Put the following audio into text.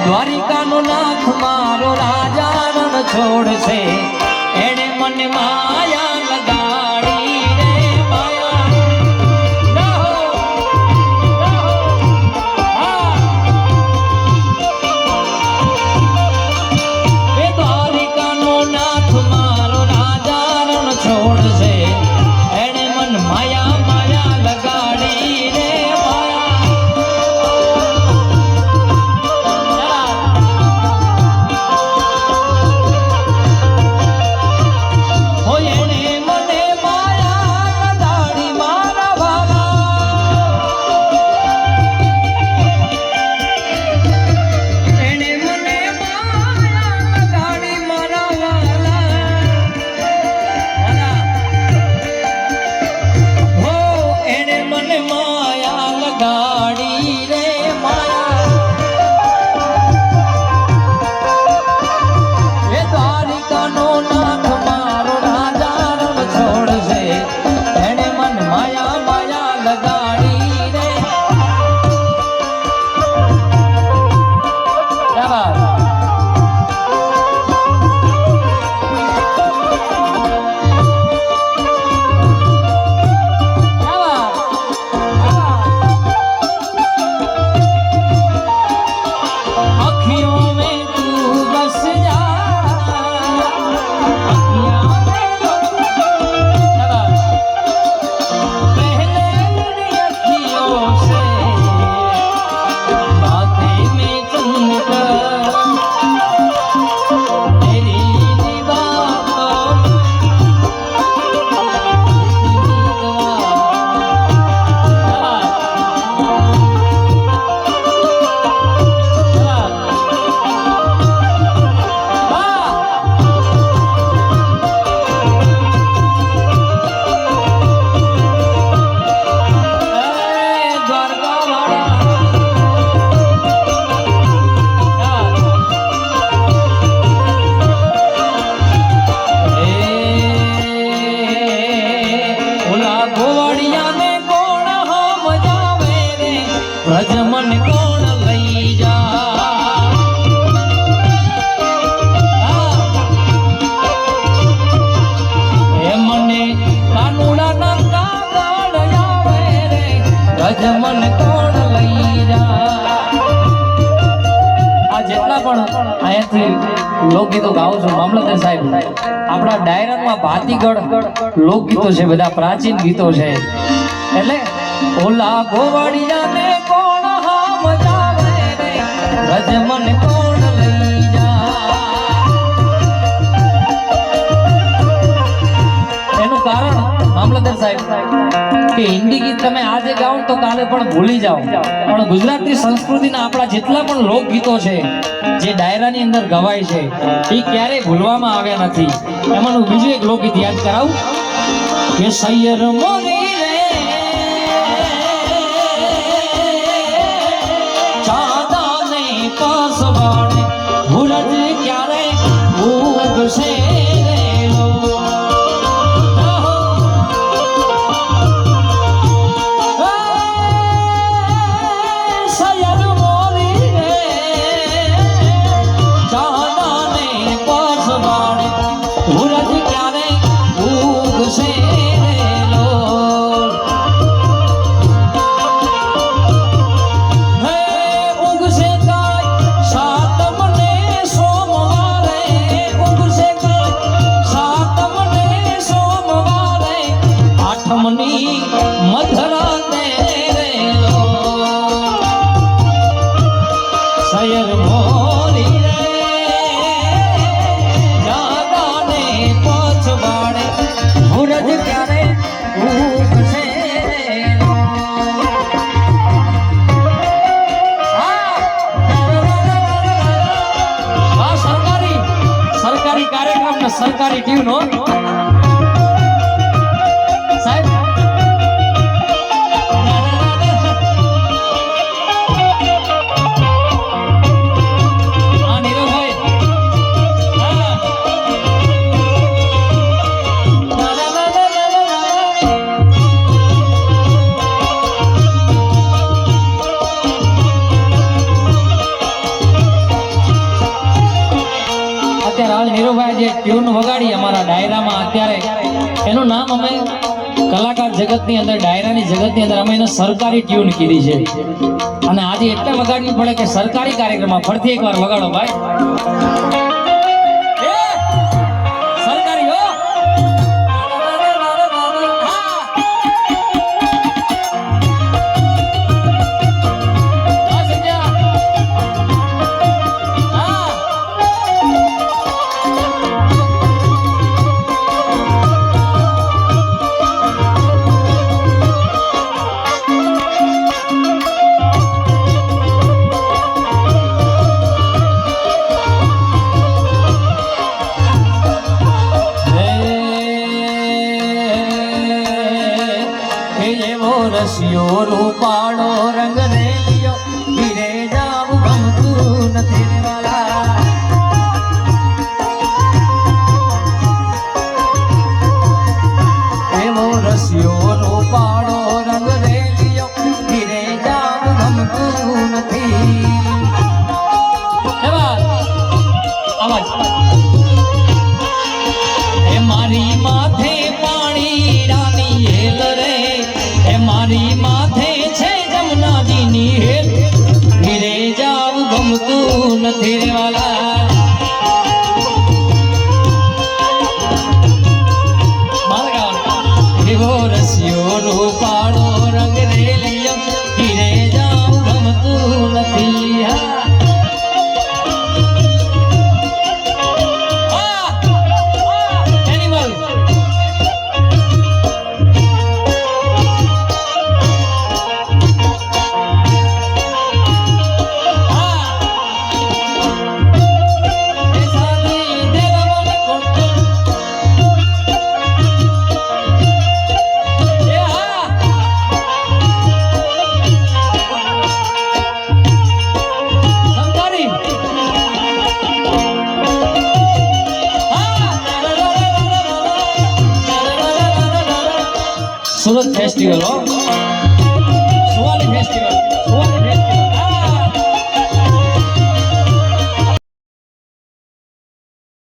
દ્વારિકાનો નાથ મારો રાજા રણ છોડશે એણે મને માયા લગાડી રે માયા એ દ્વારિકાનો નાથ મારો રાજા રણ છોડશે એણે મન માયા માયા લગાડી રે રજમન કોણ લઈ જા એ મને કાનુડા ના કાગળ આવે રે રજમન કોણ લઈ જા આ જેટલા પણ અહીંયાથી લોકગીતો ગાઉં છું મામલતદાર સાહેબ આપણા ડાયરામાં ભાતીગઢ લોકગીતો છે બધા પ્રાચીન ગીતો છે એટલે ઓલા ગોવાળિયાને કોણ હામ જાવે રે રજમન કોણ લઈ જા એનું કારણ મામલતદાર સાહેબ કે હિન્દી ગીત તમે આજે ગાઓ તો કાલે પણ ભૂલી જાઓ પણ ગુજરાતી સંસ્કૃતિના આપણા જેટલા પણ લોકગીતો છે જે ડાયરાની અંદર ગવાય છે એ ક્યારેય ભૂલવામાં આવ્યા નથી એમાંનું બીજું એક લોકગીત યાદ કરાવું કે સૈયર મોરી ભૂરજ ક્યારે ઉગશે સૈયદ મોરી રે ચાંદાને પાસવાડે ભૂરજ ક્યારે ઉગશે મધરા તેરેલો સૈયદ મોરી રે જાગાને પછવાડે ભૂરજ ક્યારે ઉગશે આ સરકારી કાર્યક્રમ ને સરકારી ટ્યુન હો સાહેબ હાલ નીરુભાઈ જે ટ્યુન વગાડી અમારા ડાયરામાં અત્યારે એનું નામ અમે કલાકાર જગતની અંદર ડાયરાની જગતની અંદર અમે એને સરકારી ટ્યુન કીધી છે અને આજે એટલે વગાડવી પડે કે સરકારી કાર્યક્રમમાં ફરીથી એકવાર વગાડો ભાઈ સરકારી હો રસિયો રૂપાળો રંગ રે લિયો ધીરે જાવું ગમતું નથી રે વાલા એવો રસિયો રૂપાળો રંગ રે લિયો ધીરે જાવું ગમતું નથી અવાજ એ મારી માથે પાણી રાની હેલ રે મારી માથે છે જમનાજીની હેલ ધીરે જાવું ગમતું નથી રે વાલા એવો રસિયો રૂપાળો રંગ રે લિયો ધીરે જાવું ગમતું નથી સુરત ફેસ્ટિવલ હો